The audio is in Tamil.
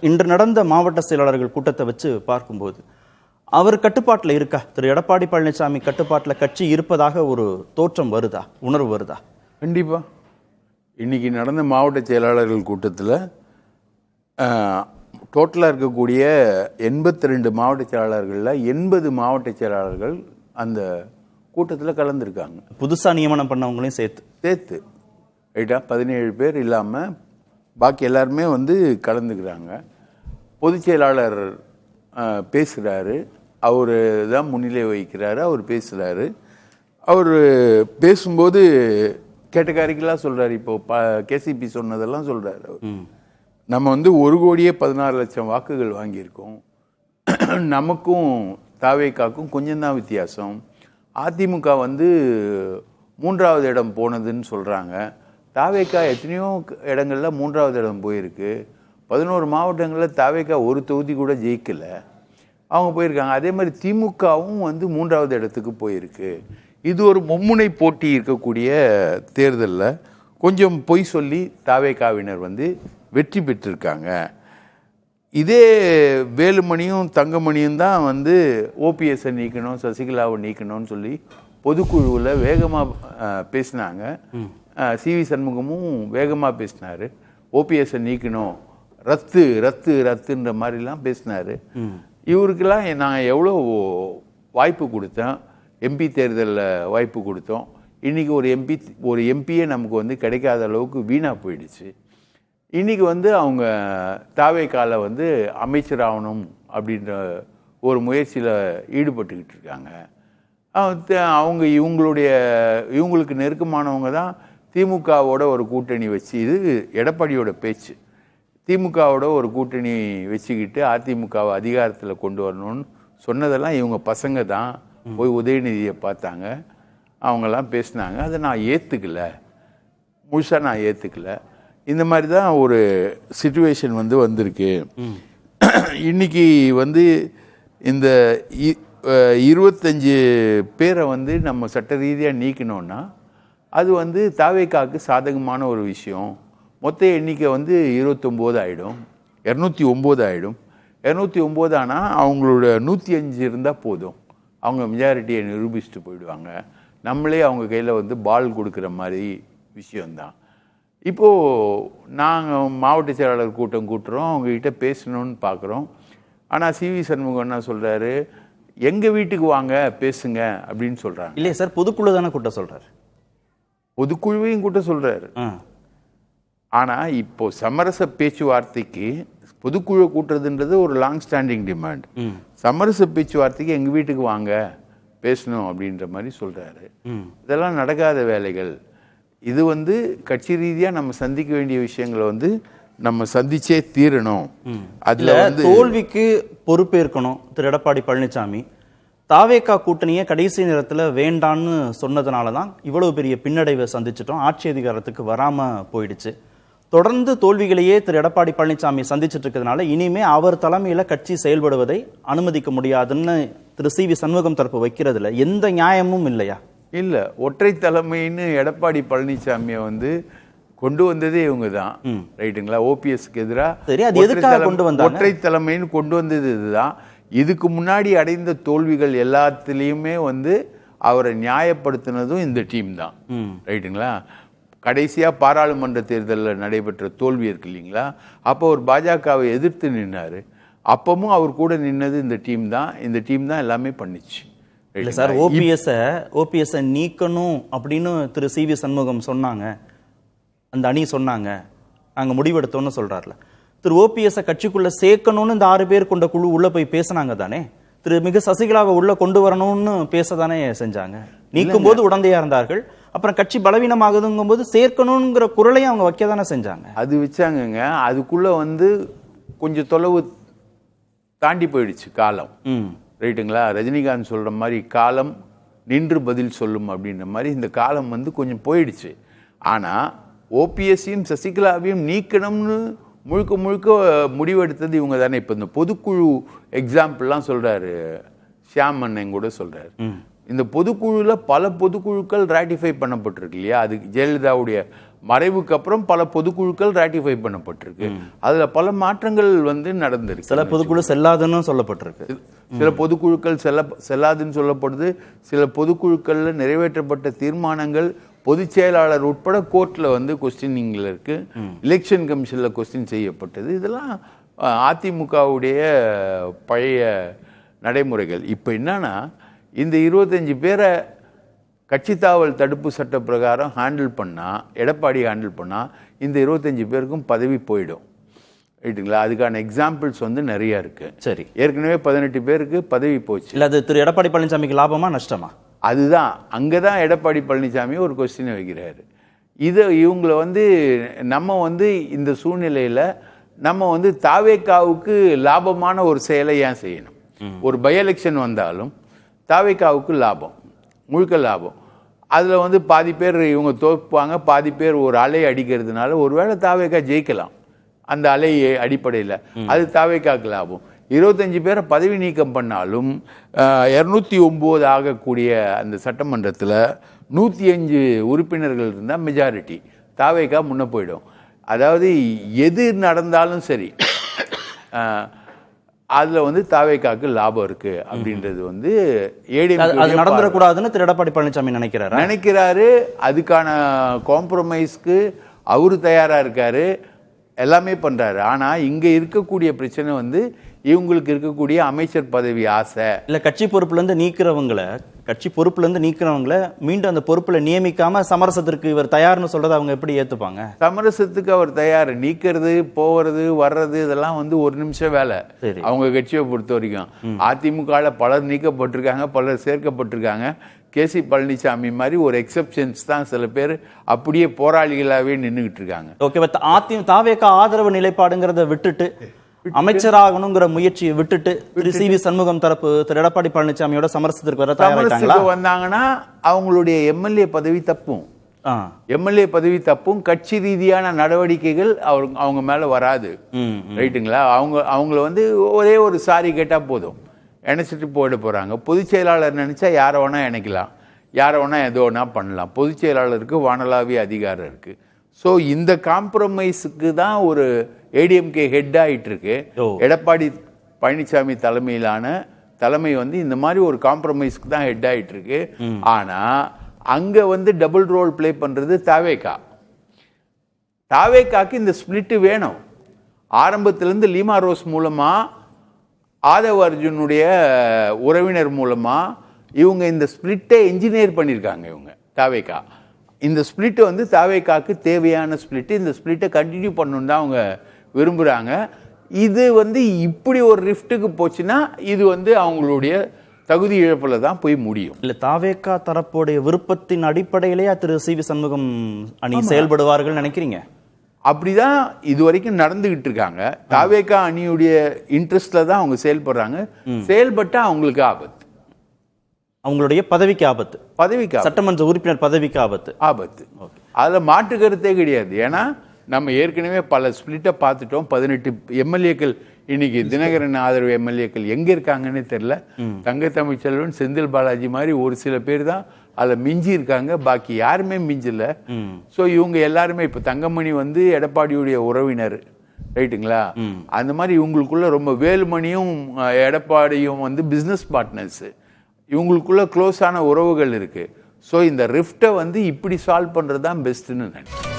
இன்று நடந்த மாவட்ட செயலாளர்கள் கூட்டத்தை வச்சு பார்க்கும்போது அவர் கட்டுப்பாட்டில் இருக்கா? திரு எடப்பாடி பழனிசாமி கட்டுப்பாட்டில் கட்சி இருப்பதாக ஒரு தோற்றம் வருதா, உணர்வு வருதா? கண்டிப்பாக. இன்னைக்கு நடந்த மாவட்ட செயலாளர்கள் கூட்டத்தில் டோட்டலாக இருக்கக்கூடிய 82 மாவட்ட செயலாளர்களில் 80 மாவட்ட செயலாளர்கள் அந்த கூட்டத்தில் கலந்துருக்காங்க. புதுசாக நியமனம் பண்ணவங்களையும் சேர்த்து ரைட்டா 17 பேர் இல்லாமல் பாக்கி எல்லாருமே கலந்துக்கிறாங்க. பொதுச் செயலாளர் பேசுகிறாரு, அவர் தான் முன்னிலை வகிக்கிறாரு, அவர் பேசுகிறாரு. அவர் பேசும்போது கேட்டகாரிக்கெல்லாம் சொல்கிறார். இப்போ கேசிபி சொன்னதெல்லாம் சொல்கிறார். நம்ம 1,16,00,000 வாக்குகள் வாங்கியிருக்கோம். நமக்கும் தாவேக்காக்கும் கொஞ்சம்தான் வித்தியாசம். அதிமுக 3வது இடம் போனதுன்னு சொல்கிறாங்க. தாவேக்கா எத்தனையோ இடங்களில் 3வது இடம் போயிருக்கு. 11 மாவட்டங்களில் தாவேக்கா ஒரு தொகுதி கூட ஜெயிக்கலை, அவங்க போயிருக்காங்க. அதே மாதிரி திமுகவும் 3வது இடத்துக்கு போயிருக்கு. இது ஒரு மும்முனை போட்டி இருக்கக்கூடிய தேர்தலில் கொஞ்சம் பொய் சொல்லி தாவேக்காவினர் வெற்றி பெற்றிருக்காங்க. இதே வேலுமணியும் தங்கமணியும் தான் ஓபிஎஸ்ஸை நீக்கணும், சசிகலாவை நீக்கணும்னு சொல்லி பொதுக்குழுவில் வேகமாக பேசினாங்க. சிவி சண்முகமும் வேகமாக பேசினார். ஓபிஎஸ்ஸை நீக்கணும், ரத்து ரத்து ரத்துன்ற மாதிரிலாம் பேசினார். இவருக்கெல்லாம் நான் எவ்வளோ வாய்ப்பு கொடுத்தேன், எம்பி தேர்தலில் வாய்ப்பு கொடுத்தோம். இன்றைக்கி ஒரு எம்பியே நமக்கு கிடைக்காத அளவுக்கு வீணாக போயிடுச்சு. இன்றைக்கி அவங்க தாவேக்கால அமைச்சர் ஆகணும் அப்படின்ற ஒரு முயற்சியில் ஈடுபட்டுக்கிட்டு இருக்காங்க. அவங்க இவங்களுக்கு நெருக்கமானவங்க தான் திமுகவோட ஒரு கூட்டணி வச்சு, இது எடப்பாடியோட பேச்சு, திமுகவோட ஒரு கூட்டணி வச்சுக்கிட்டு அதிமுகவை அதிகாரத்தில் கொண்டு வரணும்னு சொன்னதெல்லாம் இவங்க பசங்க தான் போய் உதயநிதியை பார்த்தாங்க, அவங்கெல்லாம் பேசினாங்க. அதை நான் ஏற்றுக்கல, முழுசாக நான் ஏற்றுக்கல. இந்த மாதிரி தான் ஒரு சிச்சுவேஷன் வந்திருக்கு. இன்னைக்கு இந்த 25 பேரை நம்ம சட்ட ரீதியாக நீக்கணும்னா அது தாவேக்காவுக்கு சாதகமான ஒரு விஷயம். மொத்த எண்ணிக்கை 29 ஆகிடும், 209 ஆகிடும். 209 ஆனால் அவங்களோட 105 இருந்தால் போதும், அவங்க மெஜாரிட்டியை நிரூபிச்சுட்டு போயிடுவாங்க. நம்மளே அவங்க கையில் பால் கொடுக்குற மாதிரி விஷயந்தான். இப்போது நாங்கள் மாவட்ட செயலாளர் கூட்டம் கூட்டுறோம், அவங்ககிட்ட பேசணும்னு பார்க்குறோம். ஆனால் சிவி சண்முகம் என்ன சொல்கிறாரு, எங்கள் வீட்டுக்கு வாங்க பேசுங்க அப்படின்னு சொல்கிறாங்க. இல்லையே சார், பொதுக்குழு தானே கூட்ட சொல்கிறார், பொதுக்குழுவையும் கூட்ட சொல்கிறாரு. ஆனால் இப்போ சமரச பேச்சுவார்த்தைக்கு பொதுக்குழு கூட்டுறதுன்றது ஒரு லாங் ஸ்டாண்டிங் டிமாண்ட். சமரச பேச்சுவார்த்தைக்கு எங்கள் வீட்டுக்கு வாங்க பேசணும் அப்படின்ற மாதிரி சொல்கிறாரு. இதெல்லாம் நடக்காத வேலைகள். இது கட்சி ரீதியாக நம்ம சந்திக்க வேண்டிய விஷயங்களை நம்ம சந்திச்சே தீரணும். அதுல தோல்விக்கு பொறுப்பேற்கணும் திரு எடப்பாடி பழனிசாமி. தாவேக்கா கூட்டணியை கடைசி நேரத்தில் வேண்டான்னு சொன்னதுனால தான் இவ்வளவு பெரிய பின்னடைவை சந்திச்சிட்டோம், ஆட்சி அதிகாரத்துக்கு வராம போயிடுச்சு. தொடர்ந்து தோல்விகளையே திரு எடப்பாடி பழனிசாமி சந்திச்சுட்டு இருக்கிறதுனால இனிமே அவர் தலைமையில கட்சி செயல்படுவதை அனுமதிக்க முடியாதுன்னு திரு சிவி சண்முகம் தரப்பு வைக்கிறதுல எந்த நியாயமும் இல்லையா? இல்லை, ஒற்றை தலைமைன்னு எடப்பாடி பழனிசாமியை கொண்டு வந்ததே இவங்க தான், ரைட்டுங்களா? ஓபிஎஸ்க்கு எதிராக ஒற்றை தலைமைன்னு கொண்டு வந்தது இதுதான். இதுக்கு முன்னாடி அடைந்த தோல்விகள் எல்லாத்துலேயுமே அவரை நியாயப்படுத்தினதும் இந்த டீம் தான், ரைட்டுங்களா? கடைசியாக பாராளுமன்ற தேர்தலில் நடைபெற்ற தோல்வி இருக்கு இல்லைங்களா, அப்போ ஒரு பாஜகவை எதிர்த்து நின்னார். அப்பவும் அவர் கூட நின்னது இந்த டீம் தான். இந்த டீம் தான் எல்லாமே பண்ணிச்சு. இல்லை சார், ஓபிஎஸ்ஸை நீக்கணும் அப்படின்னு திரு சிவி சண்முகம் சொன்னாங்க, அந்த அணி சொன்னாங்க, நாங்கள் முடிவெடுத்தோன்னு சொல்கிறார்ல. திரு ஓபிஎஸ்ஸை கட்சிக்குள்ளே சேர்க்கணும்னு இந்த 6 பேர் கொண்ட குழு உள்ளே போய் பேசினாங்க தானே. திரு மிகு சசிகலாவை உள்ளே கொண்டு வரணும்னு பேச தானே செஞ்சாங்க. நீக்கும் போது உடந்தையாக இருந்தார்கள், அப்புறம் கட்சி பலவீனமாகுதுங்கும் போது சேர்க்கணுங்கிற குரலையும் அவங்க வைக்க தானே செஞ்சாங்க. அது வச்சாங்கங்க. அதுக்குள்ளே கொஞ்சம் தொலைவு தாண்டி போயிடுச்சு காலம், ரைட்டுங்களா? ரஜினிகாந்த் சொல்கிற மாதிரி காலம் நின்று பதில் சொல்லும் அப்படின்ற மாதிரி இந்த காலம் கொஞ்சம் போயிடுச்சு. ஆனால் ஓபிஎஸ்ஸையும் சசிகலாவையும் நீக்கணும்னு முழுக்க முழுக்க முடிவெடுத்தது இவங்க தானே. இப்போ இந்த பொதுக்குழு எக்ஸாம்பிள்லாம் சொல்கிறாரு ஷியாம் அண்ணன் கூட சொல்கிறார். இந்த பொதுக்குழுவில் பல பொதுக்குழுக்கள் ராட்டிஃபை பண்ணப்பட்டிருக்கு இல்லையா? அது ஜெயலலிதாவுடைய மறைவுக்கு அப்புறம் பல பொதுக்குழுக்கள் ராட்டிஃபை பண்ணப்பட்டிருக்கு. அதுல பல மாற்றங்கள் வந்து நடந்திருக்கு. சில பொதுக்குழு செல்லாதுன்னு சொல்லப்பட்டிருக்கு. சில பொதுக்குழுக்கள் செல்லாதுன்னு சொல்லப்படுது. சில பொதுக்குழுக்கள்ல நிறைவேற்றப்பட்ட தீர்மானங்கள் பொதுச் செயலாளர் உட்பட கோர்ட்ல வந்து கொஸ்டினிங்ல இருக்கு. எலெக்ஷன் கமிஷன்ல கொஸ்டின் செய்யப்பட்டது. இதெல்லாம் அதிமுகவுடைய பழைய நடைமுறைகள். இப்போ என்னன்னா, இந்த 25 பேரை கட்சி தாவல் தடுப்பு சட்ட பிரகாரம் ஹேண்டில் பண்ணால், எடப்பாடி ஹேண்டில் பண்ணால் இந்த 25 பேருக்கும் பதவி போயிடும். ரைட்டுங்களா? அதுக்கான எக்ஸாம்பிள்ஸ் வந்து நிறைய இருக்கு. சரி, ஏற்கனவே 18 பேருக்கு பதவி போச்சு. இல்லை, அது திரு எடப்பாடி பழனிசாமிக்கு லாபமா நஷ்டமா? அதுதான், அங்கே தான் எடப்பாடி பழனிசாமி ஒரு கொஸ்டினை வைக்கிறாரு. இவங்களை வந்து நம்ம வந்து இந்த சூழ்நிலையில் நம்ம வந்து தாவேக்காவுக்கு லாபமான ஒரு செயலை ஏன் செய்யணும்? ஒரு பை எலெக்ஷன் வந்தாலும் தாவேக்காவுக்கு லாபம், முழுக்க லாபம். அதில் வந்து பாதி பேர் இவங்க தோற்பாங்க, பாதி பேர் ஒரு அலை அடிக்கிறதுனால ஒருவேளை தாவேக்கா ஜெயிக்கலாம் அந்த அலை அடிப்படையில். அது தாவேக்காவுக்கு லாபம். 25 பேரை பதவி நீக்கம் பண்ணாலும் 209 ஆகக்கூடிய அந்த சட்டமன்றத்தில் 105 உறுப்பினர்கள் இருந்தால் மெஜாரிட்டி, தாவேக்கா முன்ன போயிடும். அதாவது எது நடந்தாலும் சரி அதுல வந்து தாவேக்காக்கு லாபம் இருக்கு அப்படின்றது வந்து அது நடந்துடக்கூடாதுன்னு திரு எடப்பாடி பழனிசாமி நினைக்கிறாரு. அதுக்கான காம்ப்ரமைஸ்க்கு அவரு தயாரா இருக்காரு, எல்லாமே பண்றாரு. ஆனா இங்க இருக்கக்கூடிய பிரச்சனை வந்து இவங்களுக்கு இருக்கக்கூடிய அமைச்சர் பதவி ஆசை. இல்ல, கட்சி பொறுப்புல இருந்து நீக்கிறவங்கள மீண்டும் அந்த பொறுப்புல நியமிக்காம சமரசத்திற்கு இவர் தயார்னு சொல்றதை அவங்க எப்படி ஏத்துப்பாங்க? சமரசத்துக்கு அவர் தயார். நீக்கிறது, போறது, வர்றது இதெல்லாம் வந்து ஒரு நிமிஷம் வேலை அவங்க கட்சியை பொறுத்த வரைக்கும். அதிமுக பலர் நீக்கப்பட்டிருக்காங்க, பலர் சேர்க்கப்பட்டிருக்காங்க. கேசி பழனிசாமி மாதிரி ஒரு எக்ஸெப்ஷன்ஸ் தான். சில பேர் அப்படியே போராளிகளாகவே நின்றுகிட்டு இருக்காங்க. ஓகே, தாவேக்கா ஆதரவு நிலைப்பாடுங்கிறத விட்டுட்டு அமைச்சராகணுங்கிற முயற்சியை விட்டுட்டு திரு சி வி சண்முகம் தரப்பு திரு எடப்பாடி பழனிசாமியோட சமரசத்திற்கு வர தயாராயிட்டாங்களா? வந்தாங்கன்னா அவங்களுடைய எம்எல்ஏ பதவி தப்பும். எம்எல்ஏ பதவி தப்பும். கட்சி ரீதியான நடவடிக்கைகள் அவங்க மேல வராது. ரைட்டுங்களா? அவங்கள வந்து ஒரே ஒரு சாரி கேட்டா போதும், இணைச்சிட்டு போயிட போறாங்க. பொதுச் செயலாளர் நினைச்சா யாரை வேணா இணைக்கலாம், யாரை வேணா எதோ வேணா பண்ணலாம். பொதுச் செயலாளருக்கு வானளாவிய அதிகாரம் இருக்கு. ஸோ இந்த காம்ப்ரமைஸுக்கு தான் ஒரு ஏடிஎம்கே ஹெட் ஆகிட்டு இருக்கு. எடப்பாடி பழனிசாமி தலைமையிலான தலைமை வந்து இந்த மாதிரி ஒரு காம்ப்ரமைஸ்க்கு தான் ஹெட் ஆகிட்டு இருக்கு. ஆனா அங்க வந்து டபுள் ரோல் பிளே பண்றது தாவேக்காக்கு இந்த ஸ்பிளிட் வேணும். ஆரம்பத்திலிருந்து லீமா ரோஸ் மூலமா, ஆதவ் அர்ஜுனுடைய உறவினர் மூலமா இவங்க இந்த ஸ்பிளிட்டை என்ஜினியர் பண்ணியிருக்காங்க. இவங்க தாவேக்கா இந்த ஸ்பிளிட் வந்து தாவேக்காக்கு தேவையான ஸ்பிளிட். இந்த ஸ்பிளிட்டை கண்டினியூ பண்ணணும்னு தான் அவங்க விரும்புகிறாங்க. இது வந்து இப்படி ஒரு ரிஃப்ட்டுக்கு போச்சுன்னா இது வந்து அவங்களுடைய தகுதி இழப்பில் தான் போய் முடியும். இல்லை, தாவேக்கா தரப்புடைய விருப்பத்தின் அடிப்படையிலேயே திரு சி வி சண்முகம் அணி செயல்படுவார்கள் நினைக்கிறீங்க? அப்படிதான் இது வரைக்கும் நடந்துகிட்டு இருக்காங்க. தாவேக்கா அணியுடைய இன்ட்ரெஸ்ட்ல தான் அவங்க செயல்படுறாங்க. செயல்பட்டா அவங்களுக்கு ஆபத்து, அவங்களுடைய பதவிக்கு ஆபத்து, சட்டமன்ற உறுப்பினர் பதவிக்கு ஆபத்து. அதுல மாற்று கருத்தே கிடையாது. ஏன்னா நம்ம ஏற்கனவே பல ஸ்பிளிட்டை பார்த்துட்டோம். 18 எம்எல்ஏக்கள் இன்னைக்கு தினகரன் ஆதரவு எம்எல்ஏக்கள் எங்க இருக்காங்கன்னு தெரியல. தங்க தமிழ்ச்செல்வன், செந்தில் பாலாஜி மாதிரி ஒரு சில பேர் தான் அதில் மிஞ்சி இருக்காங்க, பாக்கி யாருமே மிஞ்சல. ஸோ இவங்க எல்லாருமே இப்போ தங்கமணி வந்து எடப்பாடியுடைய உறவினர், ரைட்டுங்களா? அந்த மாதிரி இவங்களுக்குள்ள ரொம்ப வேலுமணியும் எடப்பாடியும் வந்து பிஸ்னஸ் பார்ட்னர்ஸ், இவங்களுக்குள்ள க்ளோஸான உறவுகள் இருக்கு. ஸோ இந்த ரிஃப்டை வந்து இப்படி சால்வ் பண்ணுறது தான் பெஸ்ட்டுன்னு நினைக்கிறேன்.